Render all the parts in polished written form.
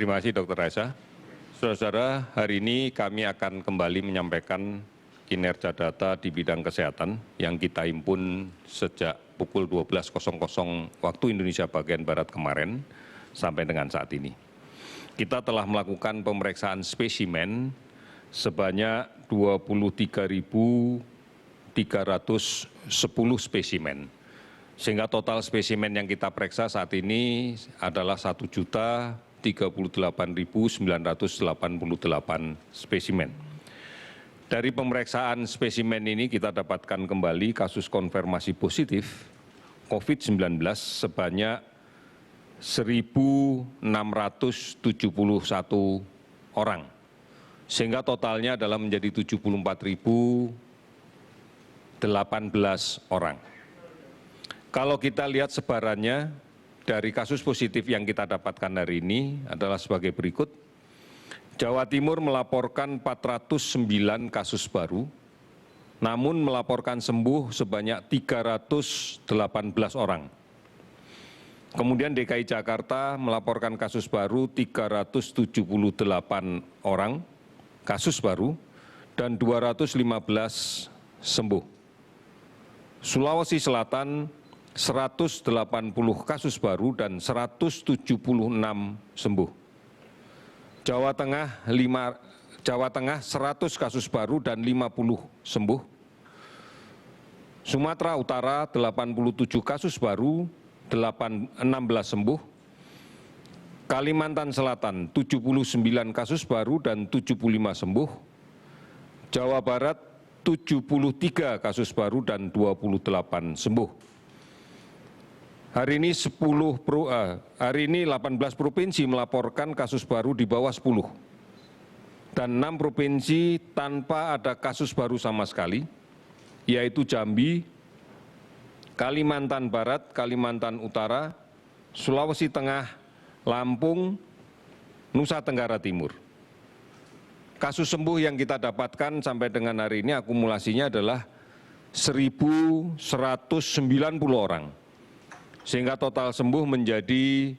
Terima kasih Dr. Raisa. Saudara-saudara, hari ini kami akan kembali menyampaikan kinerja data di bidang kesehatan yang kita himpun sejak pukul 12.00 waktu Indonesia bagian Barat kemarin sampai dengan saat ini. Kita telah melakukan pemeriksaan spesimen sebanyak 23.310 spesimen. Sehingga total spesimen yang kita periksa saat ini adalah 1.038.988 spesimen. Dari pemeriksaan spesimen ini kita dapatkan kembali kasus konfirmasi positif COVID-19 sebanyak 1.671 orang. Sehingga totalnya adalah menjadi 74.018 orang. Kalau kita lihat sebarannya dari kasus positif yang kita dapatkan hari ini adalah sebagai berikut. Jawa Timur melaporkan 409 kasus baru, namun melaporkan sembuh sebanyak 318 orang. Kemudian DKI Jakarta melaporkan kasus baru 378 orang, kasus baru, dan 215 sembuh. Sulawesi Selatan 180 kasus baru dan 176 sembuh. Jawa Tengah 100 kasus baru dan 50 sembuh. Sumatera Utara 87 kasus baru, 16 sembuh. Kalimantan Selatan 79 kasus baru dan 75 sembuh. Jawa Barat 73 kasus baru dan 28 sembuh. Hari ini 18 provinsi melaporkan kasus baru di bawah 10 dan 6 provinsi tanpa ada kasus baru sama sekali, yaitu Jambi, Kalimantan Barat, Kalimantan Utara, Sulawesi Tengah, Lampung, Nusa Tenggara Timur. Kasus sembuh yang kita dapatkan sampai dengan hari ini akumulasinya adalah 1.190 orang. Sehingga total sembuh menjadi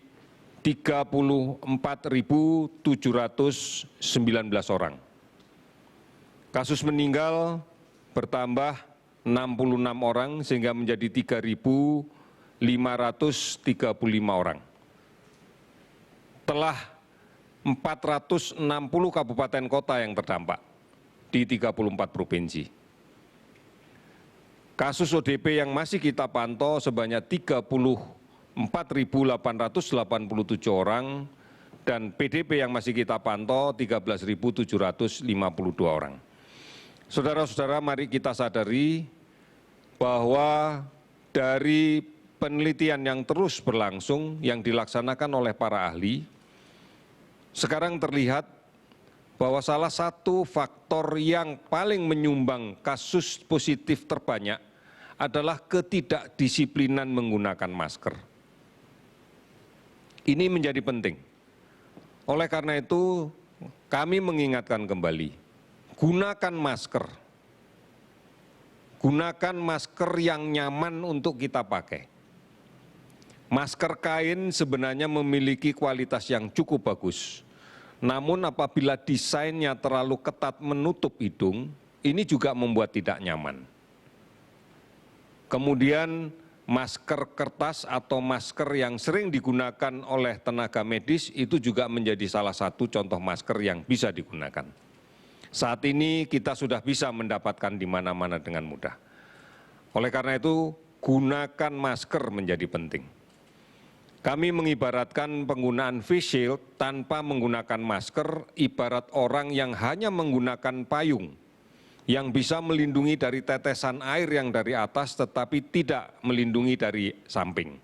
34.719 orang. Kasus meninggal bertambah 66 orang sehingga menjadi 3.535 orang. Telah 460 kabupaten kota yang terdampak di 34 provinsi. Kasus ODP yang masih kita pantau sebanyak 34.887 orang dan PDP yang masih kita pantau 13.752 orang. Saudara-saudara, mari kita sadari bahwa dari penelitian yang terus berlangsung yang dilaksanakan oleh para ahli, sekarang terlihat bahwa salah satu faktor yang paling menyumbang kasus positif terbanyak adalah ketidakdisiplinan menggunakan masker. Ini menjadi penting. Oleh karena itu, kami mengingatkan kembali, gunakan masker. Gunakan masker yang nyaman untuk kita pakai. Masker kain sebenarnya memiliki kualitas yang cukup bagus. Namun apabila desainnya terlalu ketat menutup hidung, ini juga membuat tidak nyaman. Kemudian masker kertas atau masker yang sering digunakan oleh tenaga medis itu juga menjadi salah satu contoh masker yang bisa digunakan. Saat ini kita sudah bisa mendapatkan di mana-mana dengan mudah. Oleh karena itu, gunakan masker menjadi penting. Kami mengibaratkan penggunaan face shield tanpa menggunakan masker ibarat orang yang hanya menggunakan payung yang bisa melindungi dari tetesan air yang dari atas tetapi tidak melindungi dari samping.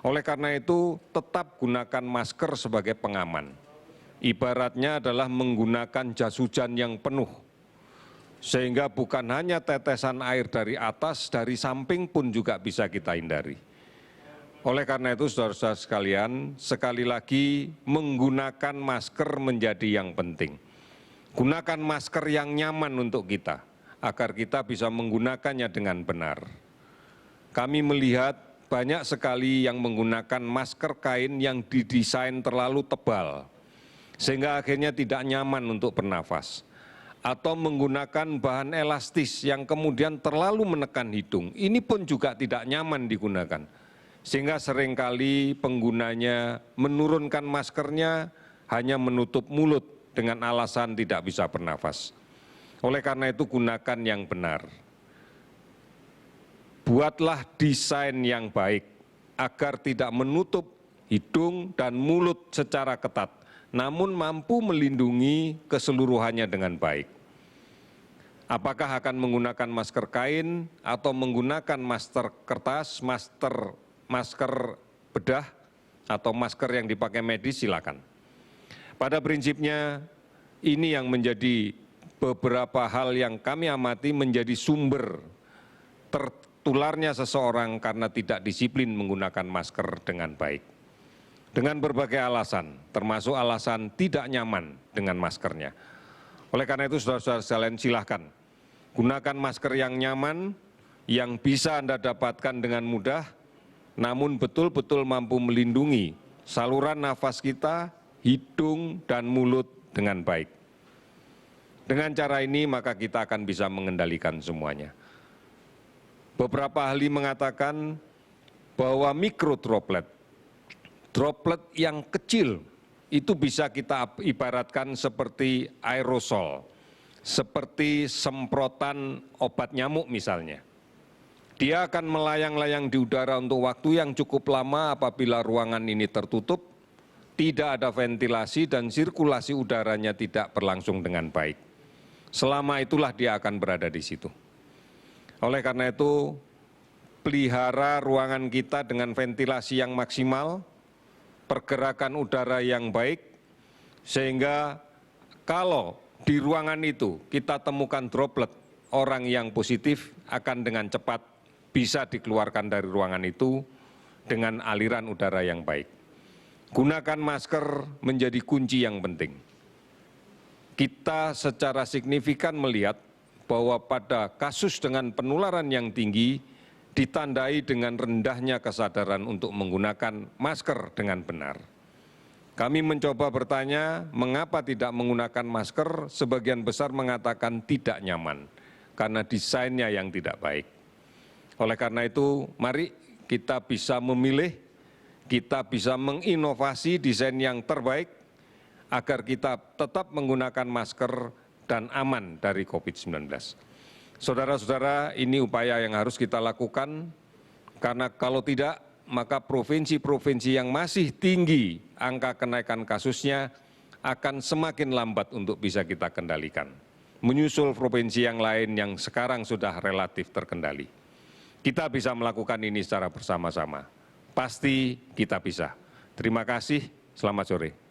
Oleh karena itu, tetap gunakan masker sebagai pengaman. Ibaratnya adalah menggunakan jas hujan yang penuh. Sehingga bukan hanya tetesan air dari atas, dari samping pun juga bisa kita hindari. Oleh karena itu, saudara-saudara sekalian, sekali lagi menggunakan masker menjadi yang penting. Gunakan masker yang nyaman untuk kita, agar kita bisa menggunakannya dengan benar. Kami melihat banyak sekali yang menggunakan masker kain yang didesain terlalu tebal, sehingga akhirnya tidak nyaman untuk bernafas, atau menggunakan bahan elastis yang kemudian terlalu menekan hidung, ini pun juga tidak nyaman digunakan, sehingga seringkali penggunanya menurunkan maskernya, hanya menutup mulut dengan alasan tidak bisa bernafas. Oleh karena itu, gunakan yang benar. Buatlah desain yang baik agar tidak menutup hidung dan mulut secara ketat, namun mampu melindungi keseluruhannya dengan baik. Apakah akan menggunakan masker kain atau menggunakan masker kertas, masker bedah, atau masker yang dipakai medis, silakan. Pada prinsipnya, ini yang menjadi beberapa hal yang kami amati menjadi sumber tertularnya seseorang karena tidak disiplin menggunakan masker dengan baik. Dengan berbagai alasan, termasuk alasan tidak nyaman dengan maskernya. Oleh karena itu, saudara-saudara sekalian, silahkan gunakan masker yang nyaman, yang bisa Anda dapatkan dengan mudah, namun betul-betul mampu melindungi saluran nafas kita, hidung, dan mulut dengan baik. Dengan cara ini, maka kita akan bisa mengendalikan semuanya. Beberapa ahli mengatakan bahwa mikrodroplet, droplet yang kecil, itu bisa kita ibaratkan seperti aerosol, seperti semprotan obat nyamuk misalnya. Dia akan melayang-layang di udara untuk waktu yang cukup lama apabila ruangan ini tertutup, tidak ada ventilasi dan sirkulasi udaranya tidak berlangsung dengan baik. Selama itulah dia akan berada di situ. Oleh karena itu, pelihara ruangan kita dengan ventilasi yang maksimal, pergerakan udara yang baik, sehingga kalau di ruangan itu kita temukan droplet orang yang positif, akan dengan cepat bisa dikeluarkan dari ruangan itu dengan aliran udara yang baik. Gunakan masker menjadi kunci yang penting. Kita secara signifikan melihat bahwa pada kasus dengan penularan yang tinggi ditandai dengan rendahnya kesadaran untuk menggunakan masker dengan benar. Kami mencoba bertanya, mengapa tidak menggunakan masker? Sebagian besar mengatakan tidak nyaman, karena desainnya yang tidak baik. Oleh karena itu, mari kita bisa memilih, kita bisa menginovasi desain yang terbaik, agar kita tetap menggunakan masker dan aman dari COVID-19. Saudara-saudara, ini upaya yang harus kita lakukan, karena kalau tidak, maka provinsi-provinsi yang masih tinggi angka kenaikan kasusnya akan semakin lambat untuk bisa kita kendalikan, menyusul provinsi yang lain yang sekarang sudah relatif terkendali. Kita bisa melakukan ini secara bersama-sama. Pasti kita bisa. Terima kasih, selamat sore.